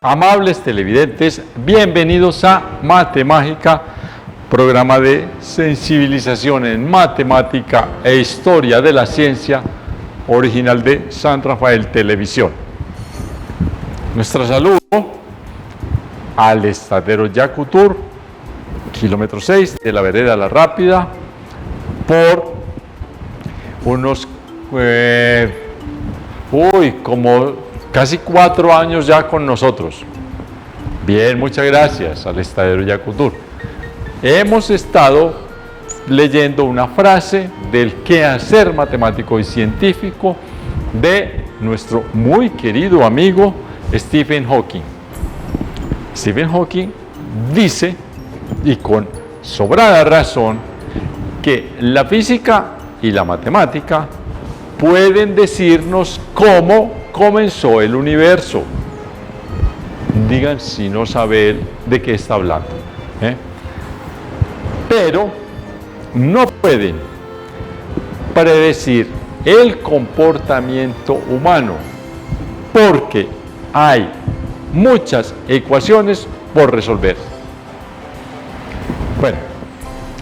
Amables televidentes, bienvenidos a Matemágica, programa de sensibilización en matemática e historia de la ciencia, original de San Rafael Televisión. Nuestro saludo al estadero Yacutur, kilómetro 6 de la vereda La Rápida, por unos, como casi 4 años ya con nosotros. Bien, muchas gracias al estadero Yacutur. Hemos estado leyendo una frase del quehacer matemático y científico de nuestro muy querido amigo Stephen Hawking. Stephen Hawking dice, y con sobrada razón, que la física y la matemática pueden decirnos cómo comenzó el universo. Digan si no sabe de qué está hablando, pero no pueden predecir el comportamiento humano porque hay muchas ecuaciones por resolver. Bueno,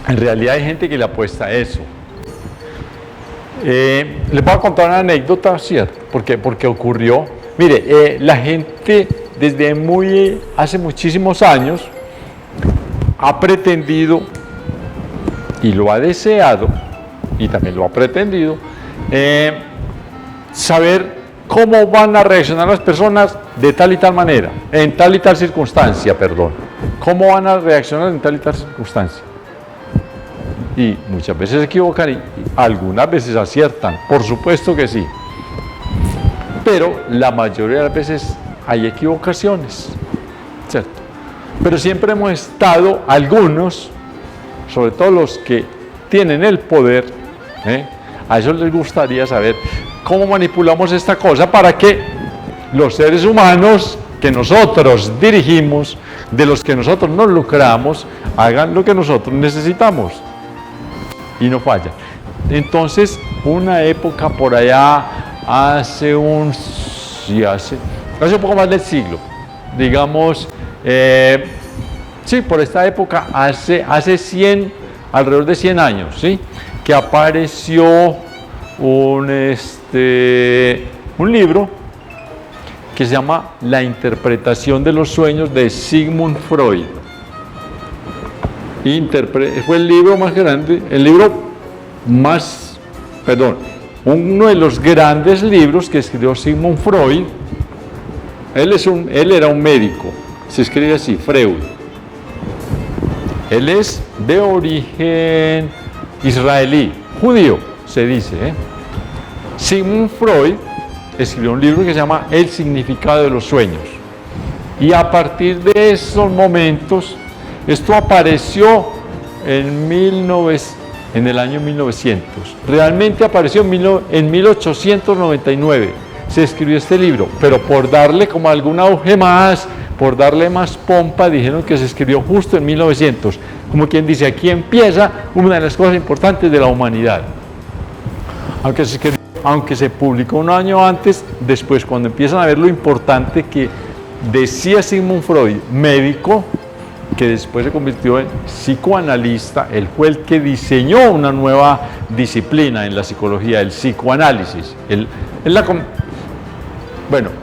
en realidad hay gente que le apuesta a eso. Les voy a contar una anécdota, ¿cierto? Porque ocurrió. Mire, la gente desde hace muchísimos años ha pretendido y lo ha deseado, y también lo ha pretendido, saber cómo van a reaccionar las personas de tal y tal manera, en tal y tal circunstancia, perdón. ¿Cómo van a reaccionar en tal y tal circunstancia? Y muchas veces se equivocan y algunas veces aciertan, por supuesto que sí. Pero la mayoría de las veces hay equivocaciones, ¿cierto? Pero siempre hemos estado, algunos, sobre todo los que tienen el poder, a ellos les gustaría saber cómo manipulamos esta cosa para que los seres humanos que nosotros dirigimos, de los que nosotros nos lucramos, hagan lo que nosotros necesitamos. Y no falla. Entonces, una época por allá, hace un poco más del siglo, digamos, sí, por esta época, hace alrededor de 100 años, ¿sí? Que apareció un libro que se llama La interpretación de los sueños de Sigmund Freud. Fue el libro más grande, uno de los grandes libros que escribió Sigmund Freud. Él era un médico, se escribe así, Freud. Él es de origen israelí, judío, se dice. Sigmund Freud escribió un libro que se llama El significado de los sueños. Y a partir de esos momentos, esto apareció en el año 1900. Realmente apareció en 1899. Se escribió este libro, pero por darle como algún auge más, por darle más pompa, dijeron que se escribió justo en 1900. Como quien dice, aquí empieza una de las cosas importantes de la humanidad. Aunque se publicó un año antes, después cuando empiezan a ver lo importante que decía Sigmund Freud, médico, que después se convirtió en psicoanalista, él fue el que diseñó una nueva disciplina en la psicología, el psicoanálisis.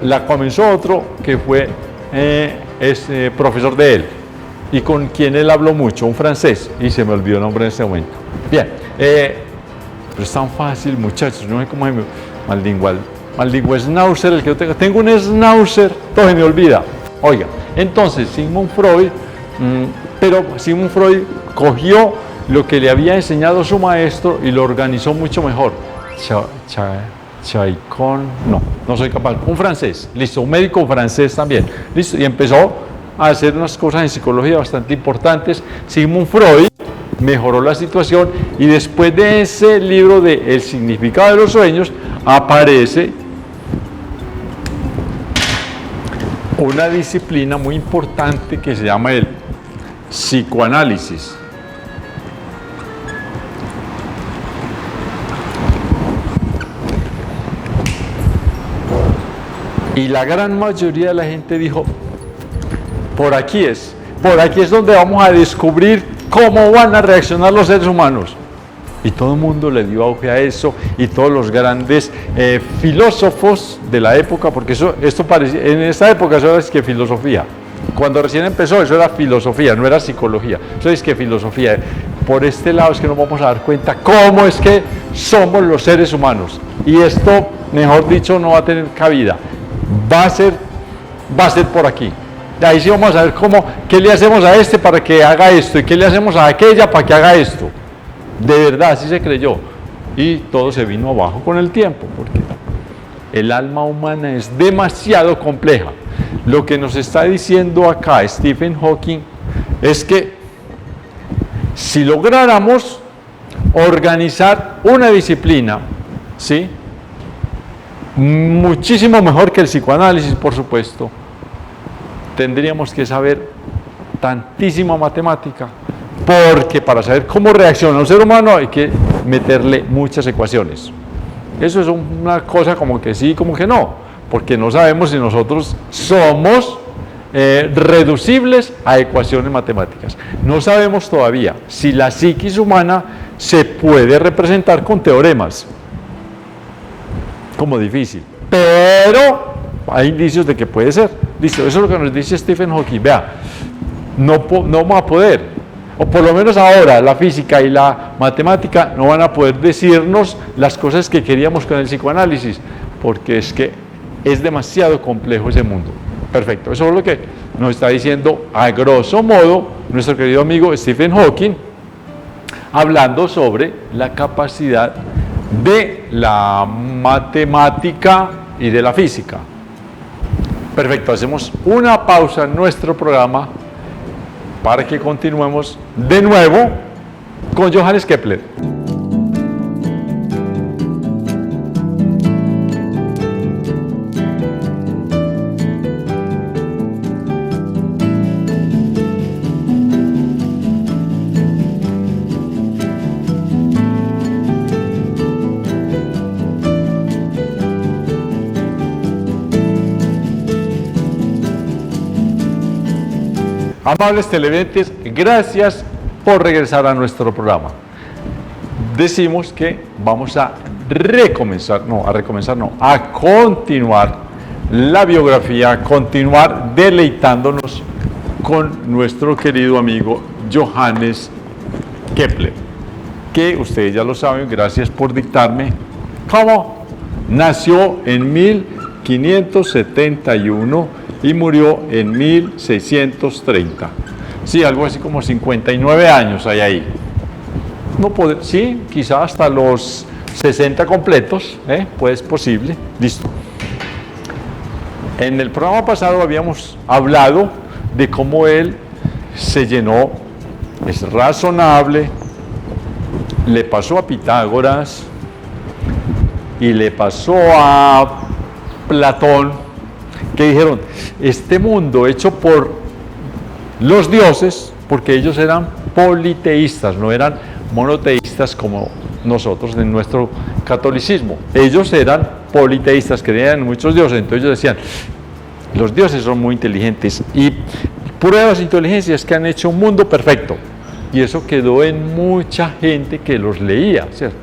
La comenzó otro que fue profesor de él y con quien él habló mucho, un francés, y se me olvidó el nombre en este momento. Bien, pero es tan fácil, muchachos, no sé cómo es maldingo schnauzer, el que yo tengo un schnauzer, todo se me olvida. Oiga, entonces Sigmund Freud, pero Sigmund Freud cogió lo que le había enseñado su maestro y lo organizó mucho mejor. No soy capaz, un francés, listo, un médico francés también, listo, y empezó a hacer unas cosas en psicología bastante importantes. Sigmund Freud mejoró la situación y después de ese libro de El significado de los sueños aparece una disciplina muy importante que se llama el psicoanálisis. Y la gran mayoría de la gente dijo, Por aquí es donde vamos a descubrir cómo van a reaccionar los seres humanos. Y todo el mundo le dio auge a eso, y todos los grandes filósofos de la época, porque esto parecía, en esta época eso era que filosofía. Cuando recién empezó eso era filosofía, no era psicología. Eso es que filosofía. Por este lado es que nos vamos a dar cuenta cómo es que somos los seres humanos. Y esto, mejor dicho, no va a tener cabida. Va a ser por aquí. Ahí sí vamos a ver qué le hacemos a este para que haga esto, y qué le hacemos a aquella para que haga esto. De verdad, así se creyó. Y todo se vino abajo con el tiempo, porque el alma humana es demasiado compleja. Lo que nos está diciendo acá Stephen Hawking es que si lográramos organizar una disciplina, ¿sí?, muchísimo mejor que el psicoanálisis, por supuesto, tendríamos que saber tantísima matemática, porque para saber cómo reacciona un ser humano hay que meterle muchas ecuaciones. Eso es una cosa como que sí, como que no, porque no sabemos si nosotros somos reducibles a ecuaciones matemáticas. No sabemos todavía si la psiquis humana se puede representar con teoremas, como difícil, pero hay indicios de que puede ser. Listo, eso es lo que nos dice Stephen Hawking. Vea, no vamos a poder, o por lo menos ahora la física y la matemática no van a poder decirnos las cosas que queríamos con el psicoanálisis, porque es que es demasiado complejo ese mundo. Perfecto, eso es lo que nos está diciendo a grosso modo nuestro querido amigo Stephen Hawking, hablando sobre la capacidad de la matemática y de la física. Perfecto, hacemos una pausa en nuestro programa para que continuemos de nuevo con Johannes Kepler. Amables televidentes, gracias por regresar a nuestro programa. Decimos que vamos a continuar la biografía, a continuar deleitándonos con nuestro querido amigo Johannes Kepler, que ustedes ya lo saben, gracias por dictarme cómo nació en 1571 y murió en 1630. Sí, algo así como 59 años hay ahí. No puede, sí, quizá hasta los 60 completos, pues posible. Listo. En el programa pasado habíamos hablado de cómo él se llenó, es razonable, le pasó a Pitágoras y le pasó a Platón, que dijeron, este mundo hecho por los dioses, porque ellos eran politeístas, no eran monoteístas como nosotros en nuestro catolicismo. Ellos eran politeístas, creían en muchos dioses, entonces ellos decían, los dioses son muy inteligentes y pruebas de inteligencia es que han hecho un mundo perfecto. Y eso quedó en mucha gente que los leía, ¿cierto?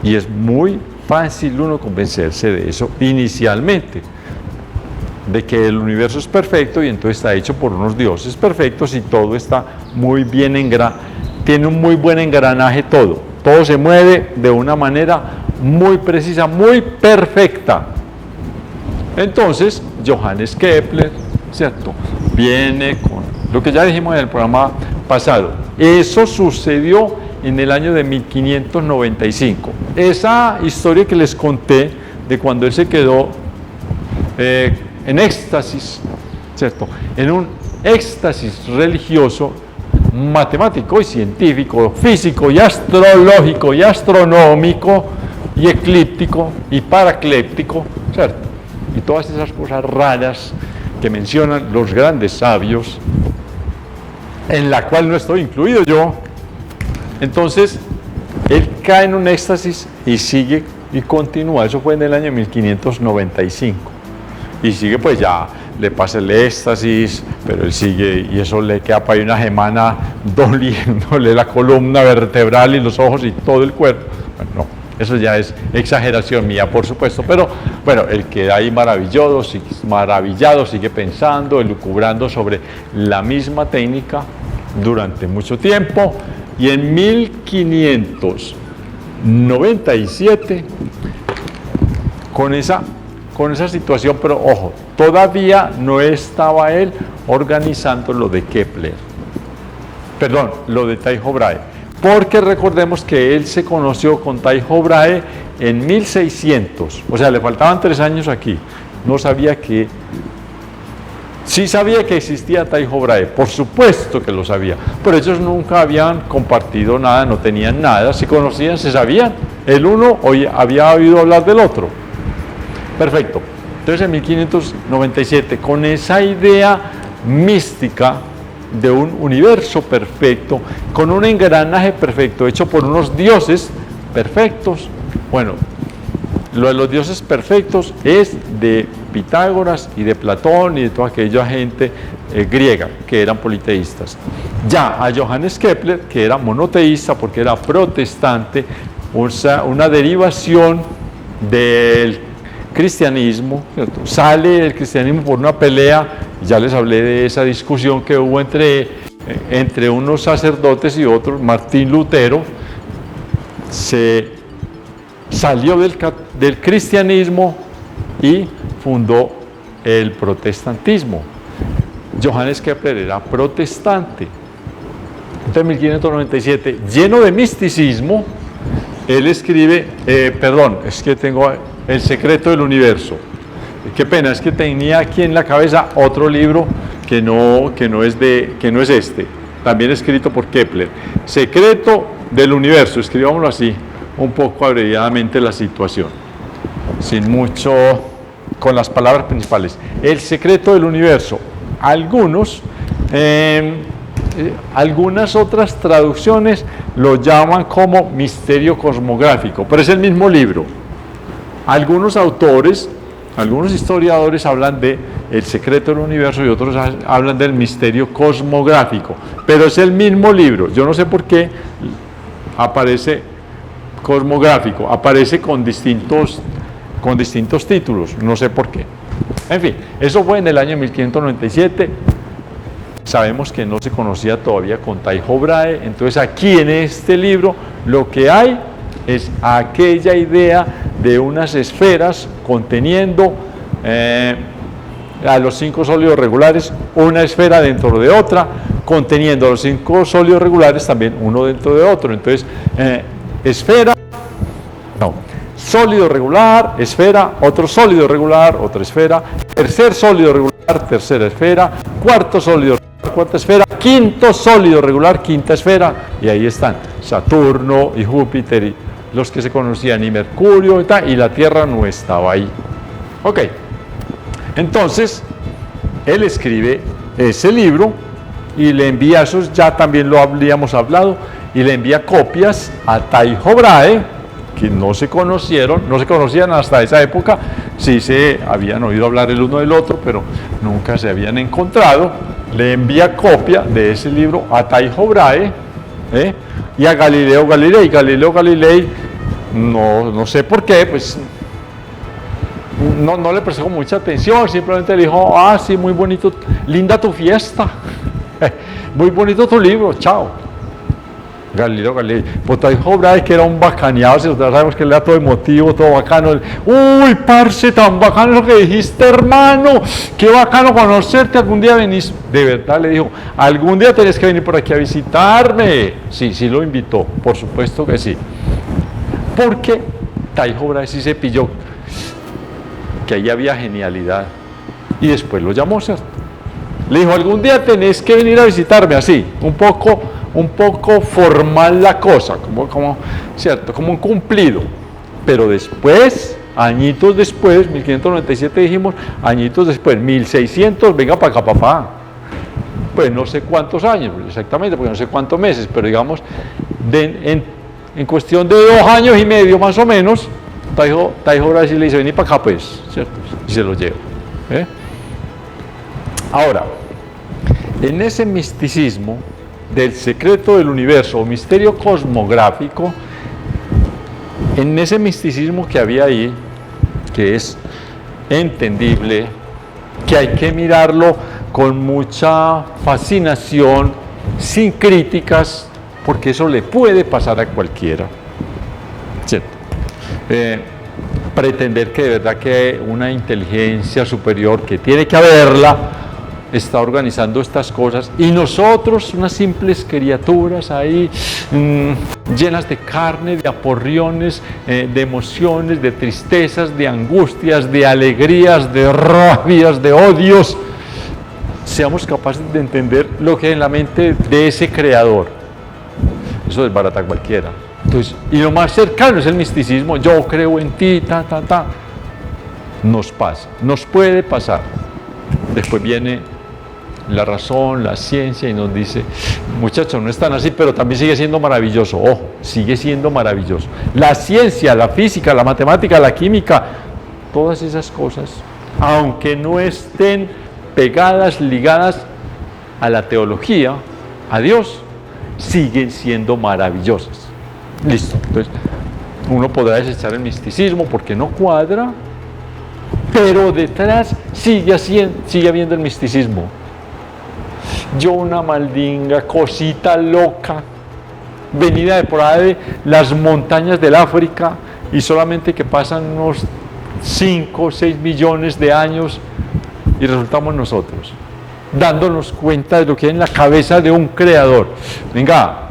Y es muy fácil uno convencerse de eso inicialmente, de que el universo es perfecto y entonces está hecho por unos dioses perfectos y todo está muy bien tiene un muy buen engranaje todo se mueve de una manera muy precisa, muy perfecta. Entonces Johannes Kepler, ¿cierto?, viene con lo que ya dijimos en el programa pasado. Eso sucedió en el año de 1595. Esa historia que les conté de cuando él se quedó en éxtasis, ¿cierto?, en un éxtasis religioso, matemático y científico, físico y astrológico y astronómico y eclíptico y paraclíptico, ¿cierto?, y todas esas cosas raras que mencionan los grandes sabios, en la cual no estoy incluido yo. Entonces él cae en un éxtasis y sigue y continúa. Eso fue en el año 1595 y sigue pues ya le pasa el éxtasis, pero él sigue y eso le queda para ahí una semana doliéndole la columna vertebral y los ojos y todo el cuerpo. Bueno, no, eso ya es exageración mía, por supuesto, pero bueno, él queda ahí maravillado, sigue pensando, elucubrando sobre la misma técnica durante mucho tiempo, y en 1597, con esa situación, pero ojo, todavía no estaba él organizando lo de Kepler, perdón, lo de Tycho Brahe, porque recordemos que él se conoció con Tycho Brahe en 1600, o sea, le faltaban 3 años aquí, no sabía que, sí sabía que existía Tycho Brahe, por supuesto que lo sabía, pero ellos nunca habían compartido nada, no tenían nada, se conocían, se sabían, el uno había oído hablar del otro. Perfecto. Entonces en 1597, con esa idea mística de un universo perfecto, con un engranaje perfecto, hecho por unos dioses perfectos, bueno, lo de los dioses perfectos es de Pitágoras y de Platón y de toda aquella gente griega que eran politeístas. Ya a Johannes Kepler, que era monoteísta porque era protestante, una derivación del cristianismo, ¿cierto? Sale el cristianismo por una pelea, ya les hablé de esa discusión que hubo entre unos sacerdotes y otros. Martín Lutero se salió del cristianismo y fundó el protestantismo. Johannes Kepler era protestante. Entonces en 1597, lleno de misticismo, él escribe, es que tengo El secreto del universo. Qué pena, es que tenía aquí en la cabeza otro libro que no es este, también escrito por Kepler. Secreto del universo, escribámoslo así, un poco abreviadamente la situación, sin mucho, con las palabras principales. El secreto del universo. Algunas otras traducciones lo llaman como misterio cosmográfico, pero es el mismo libro. Algunos autores, algunos historiadores hablan de el secreto del universo y otros hablan del misterio cosmográfico, pero es el mismo libro. Yo no sé por qué aparece cosmográfico, aparece con distintos títulos, no sé por qué. En fin, eso fue en el año 1597. Sabemos que no se conocía todavía con Tycho Brahe, entonces aquí en este libro lo que hay es aquella idea de unas esferas conteniendo a los 5 sólidos regulares, una esfera dentro de otra, conteniendo a los 5 sólidos regulares también uno dentro de otro. Entonces, sólido regular, esfera, otro sólido regular, otra esfera, tercer sólido regular, tercera esfera, cuarto sólido regular, cuarta esfera, quinto sólido regular, quinta esfera, y ahí están Saturno y Júpiter y los que se conocían, y Mercurio y tal, y la Tierra no estaba ahí. Ok, entonces él escribe ese libro y le envía, eso ya también lo habíamos hablado, y le envía copias a Tycho Brahe, que no se conocían hasta esa época, sí se habían oído hablar el uno del otro, pero nunca se habían encontrado. Le envía copia de ese libro a Tycho Brahe, y a Galileo Galilei. Galileo Galilei, no sé por qué, pues no le prestó mucha atención, simplemente le dijo, sí, muy bonito, linda tu fiesta, muy bonito tu libro, chao. Galileo Galilei, pues Tycho Brahe, que era un bacaneado, si nosotros sabemos que él era todo emotivo, todo bacano. Uy, parce, tan bacano lo que dijiste, hermano, qué bacano conocerte, algún día venís. De verdad le dijo, algún día tenés que venir por aquí a visitarme. Sí lo invitó, por supuesto que sí. Porque Tycho Brahe sí se pilló que ahí había genialidad, y después lo llamó, ¿cierto? Le dijo, algún día tenés que venir a visitarme, así, un poco formal la cosa, ¿cierto? Como un cumplido. Pero después, añitos después, 1597 dijimos, añitos después, 1600, venga para acá, papá. Pues no sé cuántos años, exactamente, porque no sé cuántos meses, pero digamos, en cuestión de 2 años y medio más o menos, Tycho Brahe le dice, vení para acá pues, ¿cierto? Y se lo lleva. Ahora, en ese misticismo del secreto del universo o misterio cosmográfico, en ese misticismo que había ahí, que es entendible, que hay que mirarlo con mucha fascinación, sin críticas, porque eso le puede pasar a cualquiera, ¿cierto? Pretender que de verdad que una inteligencia superior, que tiene que haberla, está organizando estas cosas, y nosotros, unas simples criaturas ahí, llenas de carne, de aporriones, de emociones, de tristezas, de angustias, de alegrías, de rabias, de odios, seamos capaces de entender lo que hay en la mente de ese creador. Eso desbarata a cualquiera. Entonces, y lo más cercano es el misticismo. Yo creo en ti, nos pasa, nos puede pasar. Después viene la razón, la ciencia, y nos dice, muchachos, no están así, pero también sigue siendo maravilloso. Ojo, sigue siendo maravilloso. La ciencia, la física, la matemática, la química, todas esas cosas, aunque no estén pegadas, ligadas a la teología, a Dios, siguen siendo maravillosas. Listo. Entonces, uno podrá desechar el misticismo porque no cuadra, pero detrás sigue habiendo el misticismo. Yo, una maldinga, cosita loca, venida de por ahí de las montañas del África, y solamente que pasan unos 5 o 6 millones de años y resultamos nosotros, dándonos cuenta de lo que hay en la cabeza de un creador. Venga,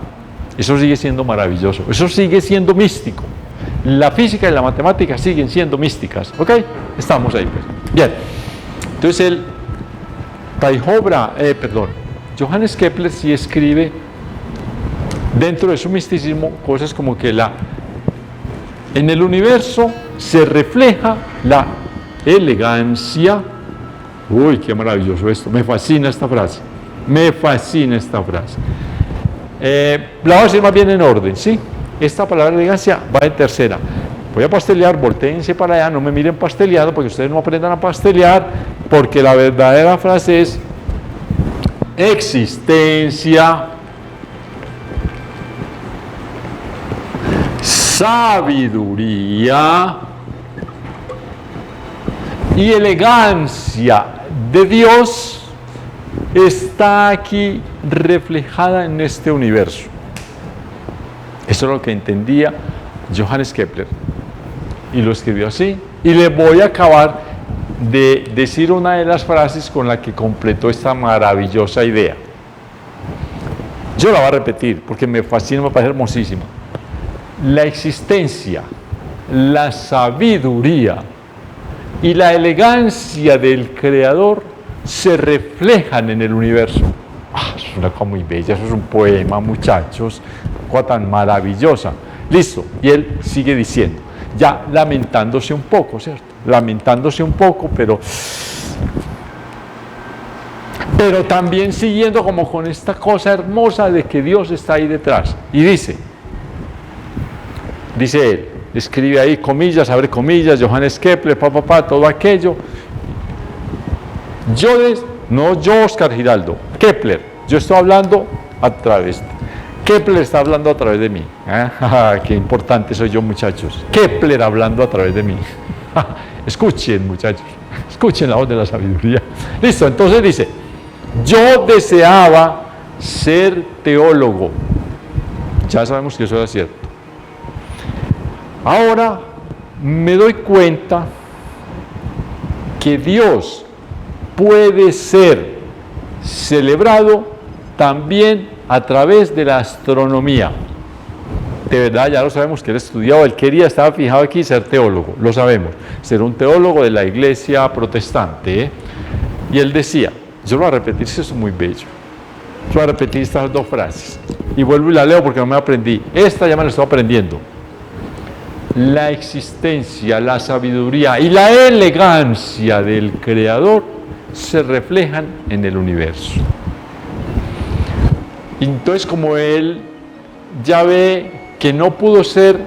eso sigue siendo maravilloso, eso sigue siendo místico. La física y la matemática siguen siendo místicas, ¿ok? Estamos ahí, pues. Bien, entonces Johannes Kepler sí escribe dentro de su misticismo cosas como que en el universo se refleja la elegancia. Uy, qué maravilloso esto, me fascina esta frase, la voy a decir más bien en orden, ¿sí? Esta palabra elegancia va en tercera. Voy a pastelear, voltéense para allá, no me miren pasteleado, porque ustedes no aprendan a pastelear, porque la verdadera frase es existencia, sabiduría y elegancia de Dios está aquí reflejada en este universo. Eso es lo que entendía Johannes Kepler y lo escribió así. Y le voy a acabar de decir una de las frases con la que completó esta maravillosa idea. Yo la voy a repetir porque me fascina, me parece hermosísima. La existencia, la sabiduría y la elegancia del Creador se reflejan en el universo. Es una cosa muy bella, eso es un poema, muchachos, cosa tan maravillosa. Listo, y él sigue diciendo, ya lamentándose un poco, ¿cierto? Lamentándose un poco, pero también siguiendo como con esta cosa hermosa de que Dios está ahí detrás. Y dice él, escribe ahí comillas, abre comillas, Johannes Kepler, todo aquello. No yo, Oscar Giraldo, Kepler, yo estoy hablando a través, Kepler está hablando a través de mí. Qué importante soy yo, muchachos. Kepler hablando a través de mí. Escuchen, muchachos, escuchen la voz de la sabiduría. Listo, entonces dice, yo deseaba ser teólogo. Ya sabemos que eso es cierto. Ahora me doy cuenta que Dios puede ser celebrado también a través de la astronomía. De verdad, ya lo sabemos que él estudiaba, él estaba fijado aquí ser teólogo, lo sabemos, ser un teólogo de la iglesia protestante, Y él decía, yo lo voy a repetir, eso es muy bello, yo voy a repetir estas dos frases, y vuelvo y la leo porque no me aprendí, esta ya me la estoy aprendiendo. La existencia, la sabiduría y la elegancia del Creador se reflejan en el universo. Entonces, como él ya ve que no pudo ser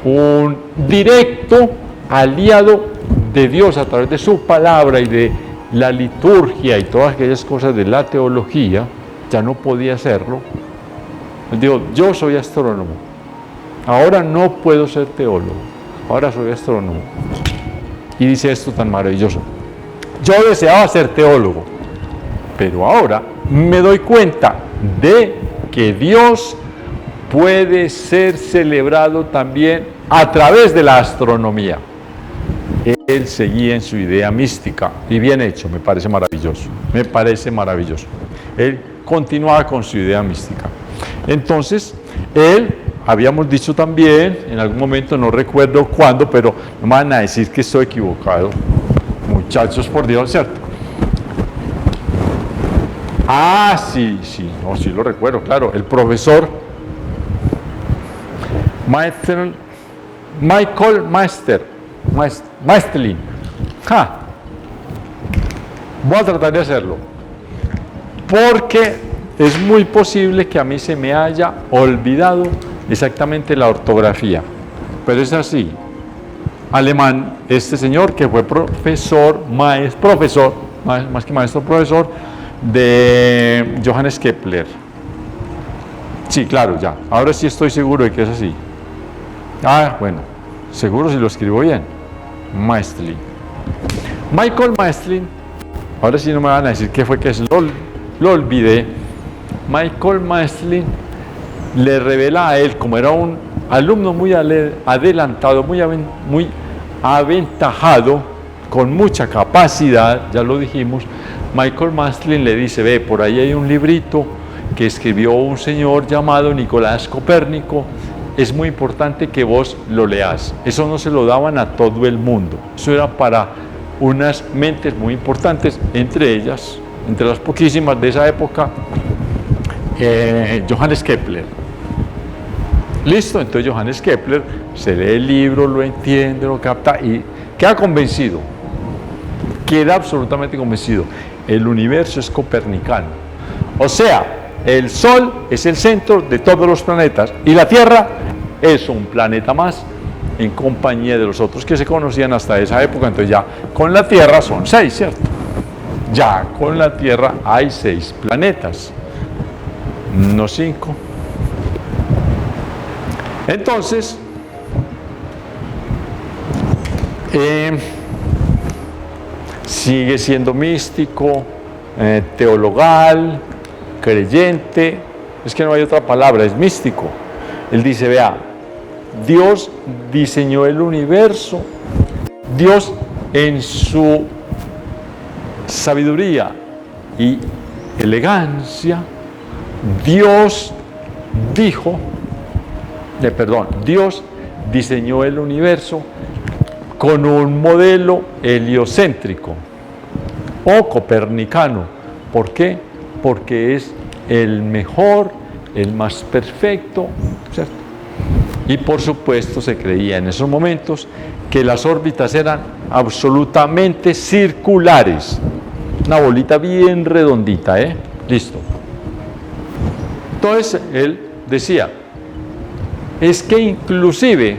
un directo aliado de Dios a través de su palabra y de la liturgia y todas aquellas cosas de la teología, ya no podía hacerlo. Él dijo, yo soy astrónomo, ahora no puedo ser teólogo, ahora soy astrónomo. Y dice esto tan maravilloso: yo deseaba ser teólogo, pero ahora me doy cuenta de que Dios puede ser celebrado también a través de la astronomía. Él seguía en su idea mística, y bien hecho, me parece maravilloso, me parece maravilloso. Él continuaba con su idea mística. Entonces, él, habíamos dicho también, en algún momento, no recuerdo cuándo, pero no me van a decir que estoy equivocado, muchachos, por Dios, ¿cierto? Ah, sí, no, sí lo recuerdo, claro, el profesor Michael Maestlin. Voy a tratar de hacerlo, porque es muy posible que a mí se me haya olvidado exactamente la ortografía, pero es así. Alemán, este señor que fue profesor, más que maestro, profesor de Johannes Kepler. Sí, claro, ya. Ahora sí estoy seguro de que es así. Bueno, seguro si lo escribo bien. Maestlin. Michael Maestlin. Ahora sí no me van a decir qué fue que lo olvidé. Michael Maestlin le revela a él, como era un alumno muy adelantado, muy aventajado, con mucha capacidad, ya lo dijimos. Michael Maestlin le dice: ve, por ahí hay un librito que escribió un señor llamado Nicolás Copérnico, es muy importante que vos lo leas. Eso no se lo daban a todo el mundo, eso era para unas mentes muy importantes, entre ellas, entre las poquísimas de esa época, Johannes Kepler. Listo, entonces Johannes Kepler se lee el libro, lo entiende, lo capta y queda convencido, queda absolutamente convencido. El universo es copernicano, o sea, el Sol es el centro de todos los planetas y la Tierra es un planeta más en compañía de los otros que se conocían hasta esa época. Entonces ya con la Tierra son 6, ¿cierto? Ya con la Tierra hay 6 planetas, no 5. Entonces, sigue siendo místico, teologal, creyente, es que no hay otra palabra, es místico. Él dice: vea, Dios diseñó el universo, Dios en su sabiduría y elegancia, Dios diseñó el universo con un modelo heliocéntrico o copernicano. ¿Por qué? Porque es el mejor, el más perfecto, ¿cierto? Y por supuesto se creía en esos momentos que las órbitas eran absolutamente circulares, una bolita bien redondita, listo. Entonces él decía, es que inclusive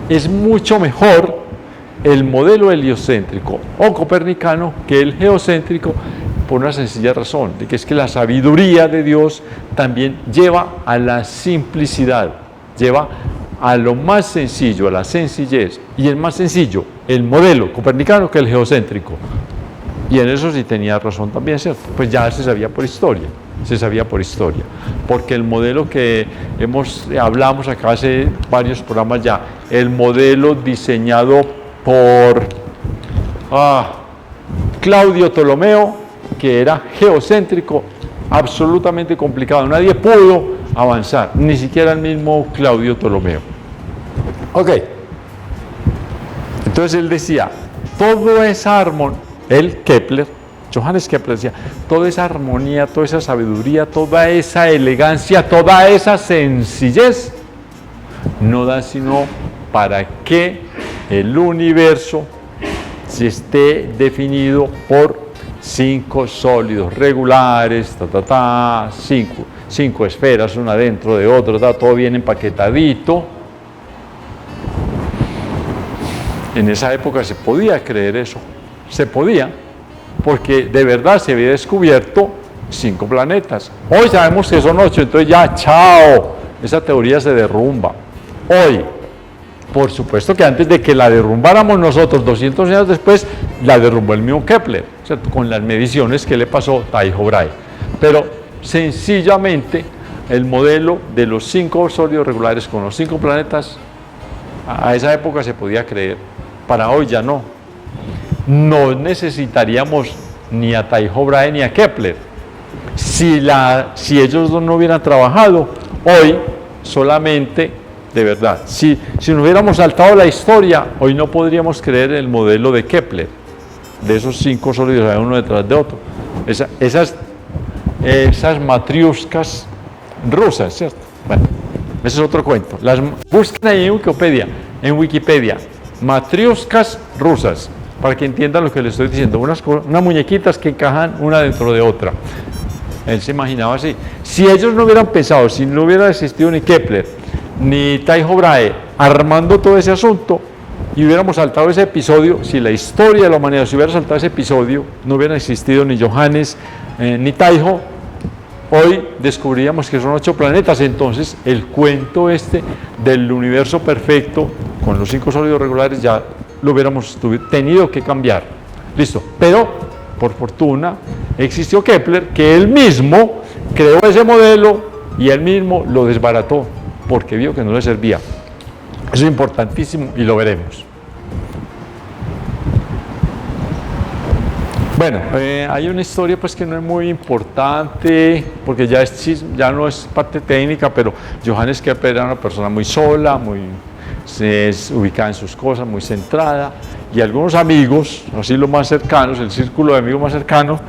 es mucho mejor el modelo heliocéntrico o copernicano que el geocéntrico, por una sencilla razón, de que es que la sabiduría de Dios también lleva a la simplicidad, lleva a lo más sencillo, a la sencillez, y el más sencillo, el modelo copernicano, que el geocéntrico. Y en eso sí tenía razón también, ¿cierto? Pues ya se sabía por historia, porque el modelo que hablamos acá hace varios programas ya, el modelo diseñado por Claudio Ptolomeo, que era geocéntrico, absolutamente complicado, nadie pudo avanzar, ni siquiera el mismo Claudio Ptolomeo. Ok, entonces él decía, toda esa armonía, Johannes Kepler decía, toda esa armonía, toda esa sabiduría, toda esa elegancia, toda esa sencillez, no da sino para que el universo se esté definido por 5 sólidos regulares, 5 esferas, una dentro de otra, todo bien empaquetadito. En esa época se podía creer eso, se podía, porque de verdad se había descubierto 5 planetas. Hoy sabemos que son 8, entonces ya, chao, esa teoría se derrumba. Hoy, por supuesto que antes de que la derrumbáramos nosotros, 200 años después, la derrumbó el mismo Kepler, ¿cierto? Con las mediciones que le pasó Tycho Brahe. Pero sencillamente el modelo de los 5 sólidos regulares con los 5 planetas, a esa época se podía creer, para hoy ya no. No necesitaríamos ni a Tycho Brahe ni a Kepler. Si ellos dos no hubieran trabajado, hoy solamente, de verdad, si nos hubiéramos saltado la historia, hoy no podríamos creer en el modelo de Kepler, de esos 5 sólidos, uno detrás de otro. Esas matriuscas rusas, ¿cierto? Bueno, ese es otro cuento. Busquen ahí en Wikipedia, matriuscas rusas, para que entiendan lo que les estoy diciendo, unas muñequitas que encajan una dentro de otra. Él se imaginaba así. Si ellos no hubieran pensado, si no hubiera existido ni Kepler, ni Tycho Brahe armando todo ese asunto, y hubiéramos saltado ese episodio, si la historia de la humanidad se hubiera saltado ese episodio, no hubieran existido ni Johannes ni Tycho, hoy descubriríamos que son 8 planetas. Entonces el cuento del universo perfecto con los 5 sólidos regulares ya lo hubiéramos tenido que cambiar. Listo, pero por fortuna existió Kepler, que él mismo creó ese modelo y él mismo lo desbarató porque vio que no le servía. Eso es importantísimo y lo veremos. Bueno, hay una historia pues que no es muy importante porque ya no es parte técnica, pero Johannes Kepler era una persona muy sola, se ubicaba en sus cosas, muy centrada, y algunos amigos, así los más cercanos, el círculo de amigos más cercanos,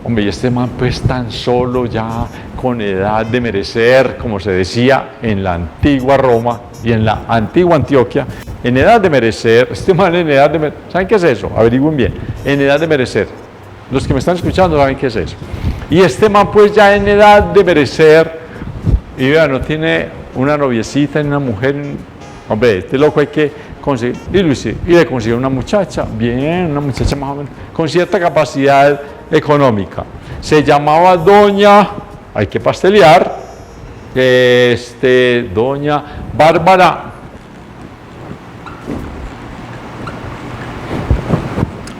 hombre, y este man pues tan solo, ya con edad de merecer, como se decía en la antigua Roma y en la antigua Antioquia, en edad de merecer, este man en edad de merecer, ¿saben qué es eso? Averigüen bien, en edad de merecer. Los que me están escuchando saben qué es eso. Y este man pues ya en edad de merecer, y vean, no tiene una noviecita ni una mujer, hombre, este loco hay que conseguir, y lo hice, y le consiguió una muchacha, bien, una muchacha más o menos, con cierta capacidad económica. Se llamaba Doña, hay que pastelear, Doña Bárbara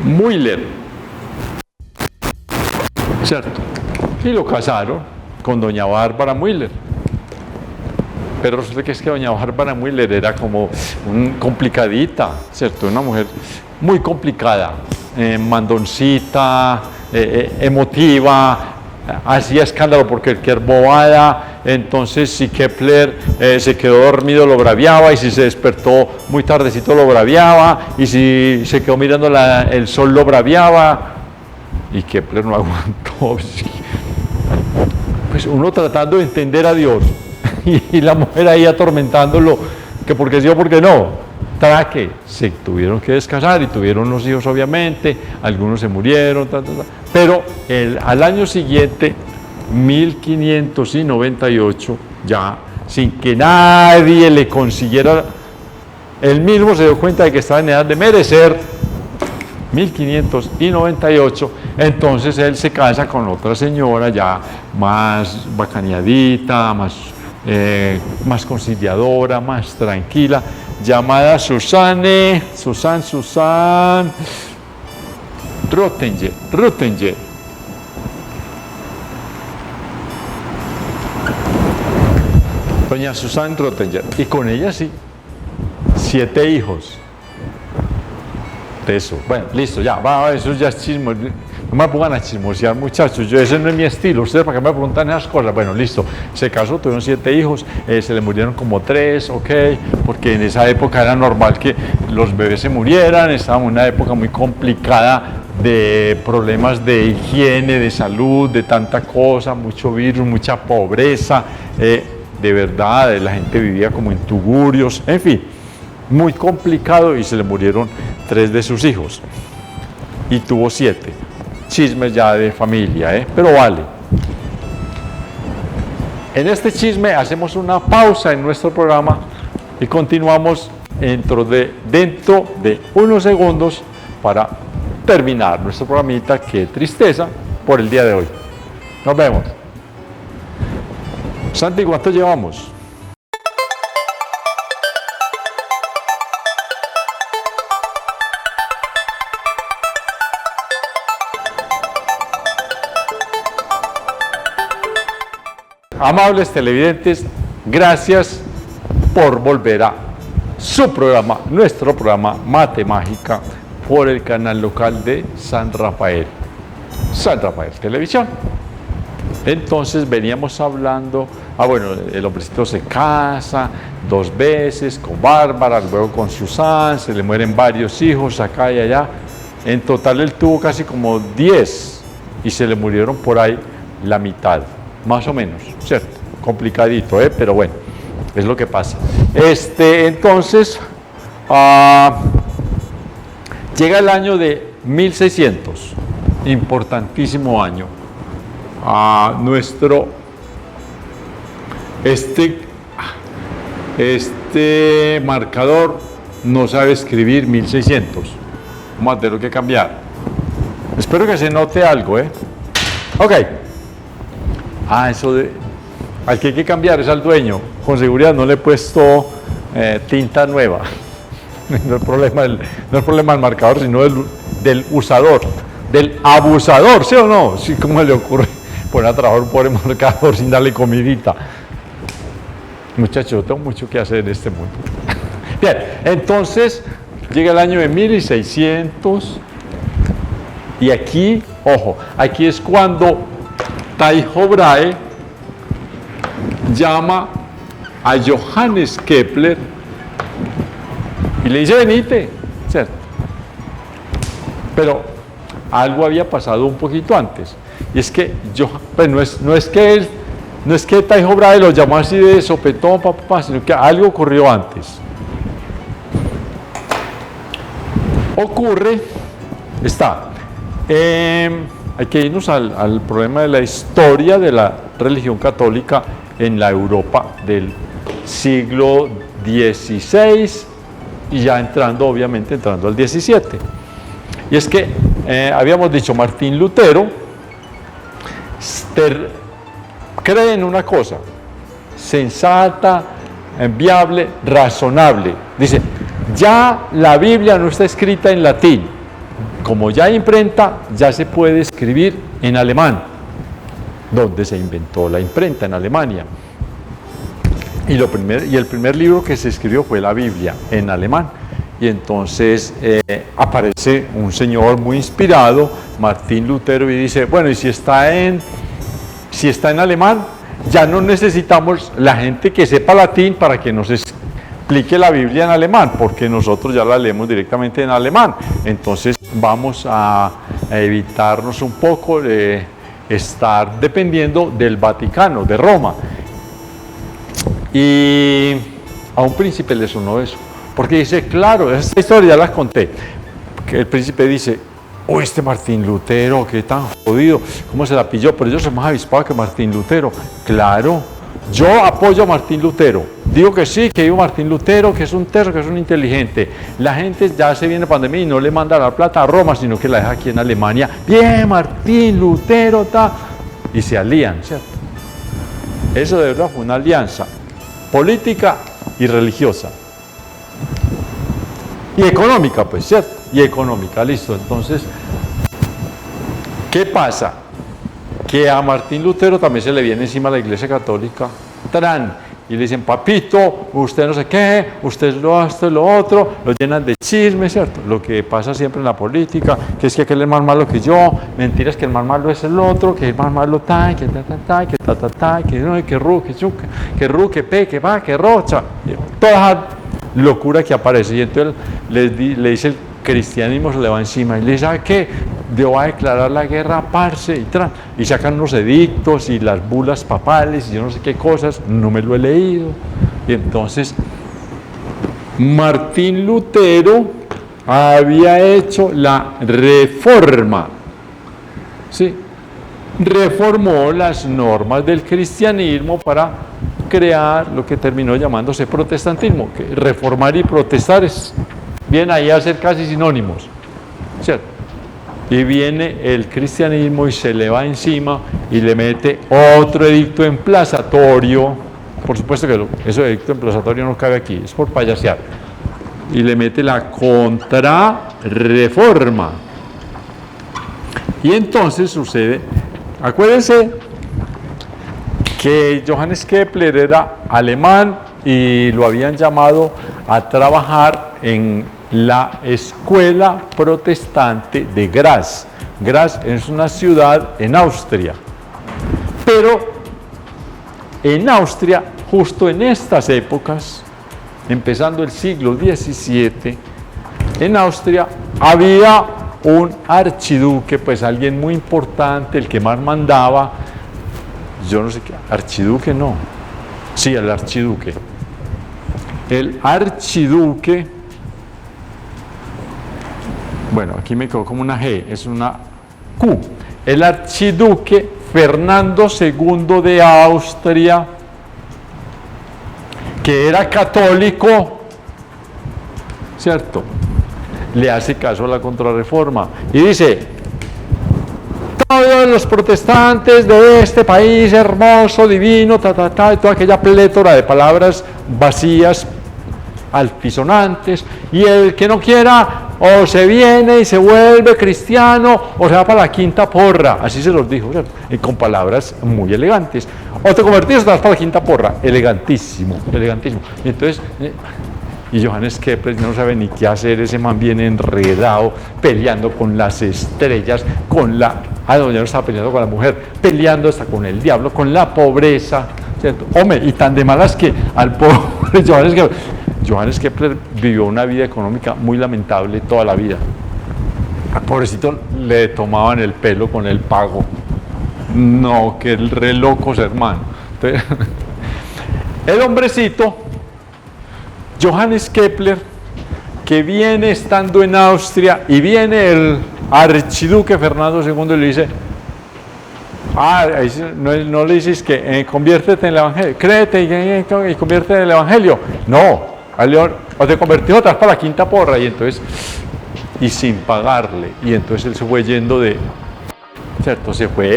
Müller, ¿cierto? Y lo casaron con Doña Bárbara Müller. Pero resulta que es que Doña Bárbara Müller era como complicadita, ¿cierto? Una mujer muy complicada, mandoncita, emotiva, hacía escándalo por cualquier bobada. Entonces si Kepler se quedó dormido lo braviaba, y si se despertó muy tardecito lo braviaba, y si se quedó mirando el sol lo braviaba, y Kepler no aguantó. Pues uno tratando de entender a Dios y la mujer ahí atormentándolo, que porque sí o porque no. Traque, se tuvieron que descasar y tuvieron unos hijos, obviamente, algunos se murieron, pero al año siguiente, 1598, ya sin que nadie le consiguiera, él mismo se dio cuenta de que estaba en edad de merecer, 1598, entonces él se casa con otra señora ya más bacaneadita, más conciliadora, más tranquila, llamada Susanne Röntgen. Doña Susanne Röntgen. Y con ella sí, 7 hijos. De eso. Bueno, listo, ya, eso ya es chismo. No me pongan a chismosear, muchachos, ese no es mi estilo. Ustedes, ¿para qué me preguntan esas cosas? Bueno, listo, se casó, tuvieron 7 hijos, se le murieron como 3, ok, porque en esa época era normal que los bebés se murieran, estábamos en una época muy complicada de problemas de higiene, de salud, de tanta cosa, mucho virus, mucha pobreza, de verdad, la gente vivía como en tugurios, en fin, muy complicado, y se le murieron 3 de sus hijos, y tuvo 7. Chismes ya de familia, pero vale. En este chisme hacemos una pausa en nuestro programa y continuamos dentro de unos segundos para terminar nuestro programita. Qué tristeza por el día de hoy. Nos vemos. Santi, ¿cuánto llevamos? Amables televidentes, gracias por volver a su programa, nuestro programa Mate Mágica, por el canal local de San Rafael Televisión. Entonces veníamos hablando, bueno, el hombrecito se casa 2 veces con Bárbara, luego con Susan, se le mueren varios hijos acá y allá. En total él tuvo casi como 10 y se le murieron por ahí la mitad. Más o menos, ¿cierto? Complicadito, pero bueno, es lo que pasa. Entonces, llega el año de 1600, importantísimo año. Nuestro, marcador no sabe escribir 1600. Vamos a tener que cambiar. Espero que se note algo, Ok. Eso al que hay que cambiar es al dueño. Con seguridad no le he puesto tinta nueva. No es problema del marcador, sino del usador, del abusador, ¿sí o no? Sí, ¿cómo le ocurre poner a trabajar por el marcador sin darle comidita? Muchachos, yo tengo mucho que hacer en este mundo. Bien, entonces llega el año de 1600 y aquí, ojo, aquí es cuando Tycho Brahe llama a Johannes Kepler y le dice venite, ¿cierto? Pero algo había pasado un poquito antes, y es que no es que Tycho Brahe lo llamó así de sopetón, sino que algo ocurrió antes. Hay que irnos al problema de la historia de la religión católica en la Europa del siglo XVI y ya obviamente entrando al XVII. Y es que habíamos dicho, Martín Lutero cree en una cosa sensata, viable, razonable. Dice, ya la Biblia no está escrita en latín. Como ya hay imprenta, ya se puede escribir en alemán, donde se inventó la imprenta en Alemania. Y el primer libro que se escribió fue la Biblia en alemán. Y entonces aparece un señor muy inspirado, Martín Lutero, y dice, bueno, y si está en alemán, ya no necesitamos la gente que sepa latín para que nos explique la Biblia en alemán, porque nosotros ya la leemos directamente en alemán. Entonces vamos a evitarnos un poco de estar dependiendo del Vaticano, de Roma. Y a un príncipe le sonó eso, porque dice, claro, esta historia ya la conté, que el príncipe dice, este Martín Lutero, qué tan jodido, ¿cómo se la pilló? Pero yo soy más avispado que Martín Lutero. Claro, yo apoyo a Martín Lutero, digo que sí, que vivo Martín Lutero, que es un terso, que es un inteligente. La gente ya se viene pandemia y no le manda la plata a Roma, sino que la deja aquí en Alemania. Bien, Martín Lutero, y se alían, ¿cierto? Eso de verdad fue una alianza política y religiosa. Y económica, pues, ¿cierto? Y económica, listo. Entonces, ¿qué pasa? Que a Martín Lutero también se le viene encima la Iglesia Católica, y le dicen, papito, usted no sé qué, usted es esto y lo otro, lo llenan de chismes, ¿cierto? Lo que pasa siempre en la política, que es que aquel es más malo que yo, mentiras que el más malo es el otro, que el más malo que que ru, que chuca, que ru, que pe, que va, que rocha, toda esa locura que aparece. Y entonces le dice el cristianismo, se le va encima y le dice, ¿sabe qué? Yo voy a declarar la guerra a parce y sacan unos edictos y las bulas papales y yo no sé qué cosas, no me lo he leído. Y entonces Martín Lutero había hecho la reforma, ¿sí? Reformó las normas del cristianismo para crear lo que terminó llamándose protestantismo, que reformar y protestar es, bien ahí a ser casi sinónimos, ¿cierto? y viene el cristianismo y se le va encima y le mete otro edicto emplazatorio. Por supuesto que eso de edicto emplazatorio no cabe aquí, es por payasear. Y le mete la contrarreforma. Y entonces sucede, acuérdense que Johannes Kepler era alemán y lo habían llamado a trabajar en la escuela protestante de Graz. Graz es una ciudad en Austria, pero en Austria, justo en estas épocas, empezando el siglo XVII, en Austria había un archiduque, pues alguien muy importante, el que más mandaba, yo no sé qué, archiduque no, sí, el archiduque. El archiduque, bueno, aquí me quedó como una G, es una Q. El archiduque Fernando II de Austria, que era católico, ¿cierto? Le hace caso a la contrarreforma y dice: todos los protestantes de este país hermoso, divino, toda aquella plétora de palabras vacías, altisonantes, y el que no quiera o se viene y se vuelve cristiano o se va para la quinta porra, así se los dijo, ¿cierto? Y con palabras muy elegantes, o te convertís o te vas para la quinta porra, elegantísimo, elegantísimo. Y entonces, y Johannes Kepler no sabe ni qué hacer, ese man viene enredado, peleando con las estrellas, con la... Ah, no, ya no estaba peleando con la mujer, peleando hasta con el diablo, con la pobreza, ¿cierto? Hombre, y tan de malas que al pobre Johannes Kepler vivió una vida económica muy lamentable toda la vida. Al pobrecito le tomaban el pelo con el pago. No, que el re locos, hermano. Entonces, el hombrecito, Johannes Kepler, que viene estando en Austria y viene el archiduque Fernando II y le dice: no le dices que conviértete en el evangelio, créete y conviértete en el evangelio. No, o te convertís otra vez para la quinta porra, y entonces, y sin pagarle, y entonces él se fue yendo de, ¿cierto?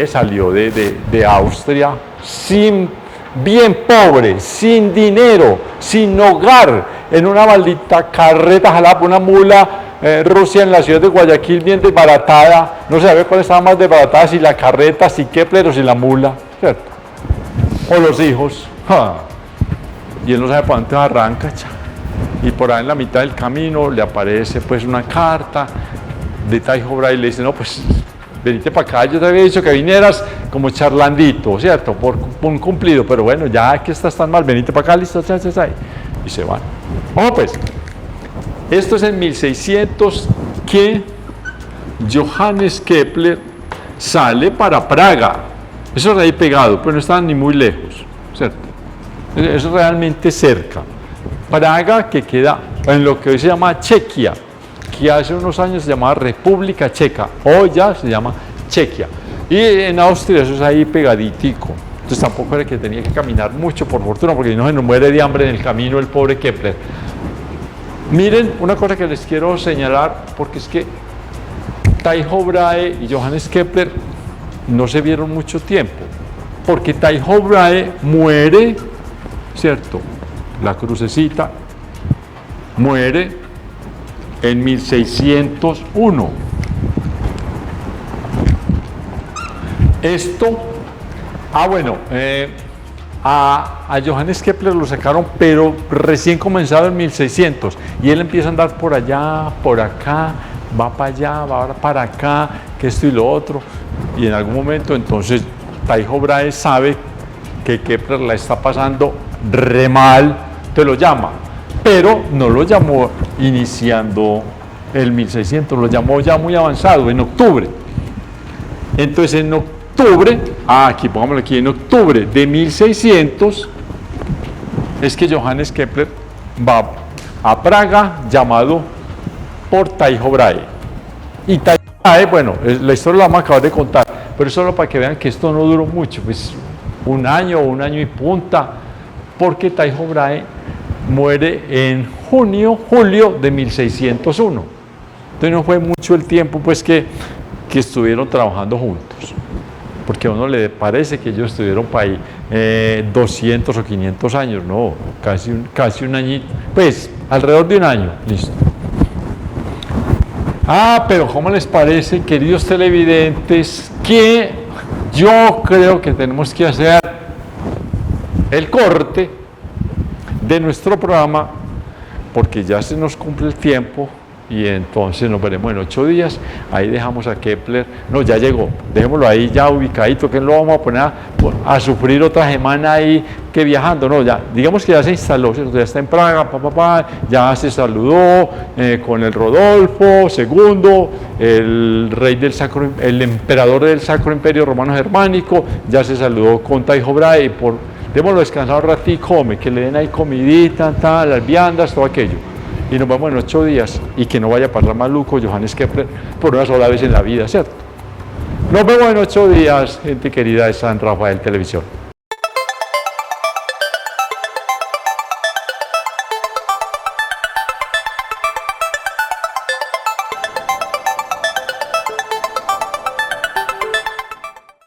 Salió de Austria bien pobre, sin dinero, sin hogar, en una maldita carreta jalada por una mula Rusia, en la ciudad de Guayaquil, bien desbaratada. No se sabe cuál estaba más desbaratada, si la carreta, si Kepler o si la mula, ¿cierto? O los hijos. Y él no sabe para dónde arranca, y por ahí en la mitad del camino le aparece pues una carta de Tycho Brahe y le dice: no, pues venite para acá, yo te había dicho que vinieras como charlandito, ¿cierto? Por un cumplido, pero bueno, ya que estás tan mal, venite para acá, listo, y se van. Vamos pues, esto es en 1600 que Johannes Kepler sale para Praga. Eso es ahí pegado, pero no estaban ni muy lejos, ¿cierto? Eso es realmente cerca. Praga, que queda en lo que hoy se llama Chequia, que hace unos años se llamaba República Checa, hoy ya se llama Chequia. Y en Austria eso es ahí pegaditico. Entonces tampoco era que tenía que caminar mucho, por fortuna, porque no se nos muere de hambre en el camino el pobre Kepler. Miren, una cosa que les quiero señalar, porque es que Tycho Brahe y Johannes Kepler no se vieron mucho tiempo, porque Tycho Brahe muere, ¿cierto? La crucecita muere en 1601. Esto, bueno, a Johannes Kepler lo sacaron, pero recién comenzado en 1600, y él empieza a andar por allá, por acá, va para allá, va para acá, que esto y lo otro, y en algún momento entonces Tycho Brahe sabe que Kepler la está pasando re mal, te lo llama, pero no lo llamó iniciando el 1600, lo llamó ya muy avanzado, en octubre. Entonces en octubre, aquí pongámoslo aquí, en octubre de 1600 es que Johannes Kepler va a Praga, llamado por Tycho Brahe. Y Tycho Brahe, bueno, la historia la vamos a acabar de contar, pero solo para que vean que esto no duró mucho, pues un año y punta, porque Tycho Brahe muere en julio de 1601. Entonces no fue mucho el tiempo pues que que estuvieron trabajando juntos. Porque a uno le parece que ellos estuvieron para ahí 200 o 500 años, no, casi un añito, pues alrededor de un año, listo. Pero ¿cómo les parece, queridos televidentes, que yo creo que tenemos que hacer el corte de nuestro programa, porque ya se nos cumple el tiempo y entonces nos veremos en 8 días. Ahí dejamos a Kepler, no, ya llegó, dejémoslo ahí ya ubicadito, que lo vamos a poner a sufrir otra semana ahí que viajando, no, ya, digamos que ya se instaló, ya está en Praga, ya se saludó con el Rodolfo II, el rey del Sacro, el emperador del Sacro Imperio Romano Germánico, ya se saludó con Tycho Brahe, démoslo descansar un ratico, que le den ahí comidita, tal, las viandas, todo aquello. Y nos vemos en 8 días, y que no vaya a pasar maluco Johannes Kepler por una sola vez en la vida, ¿cierto? Nos vemos en 8 días, gente querida de San Rafael Televisión.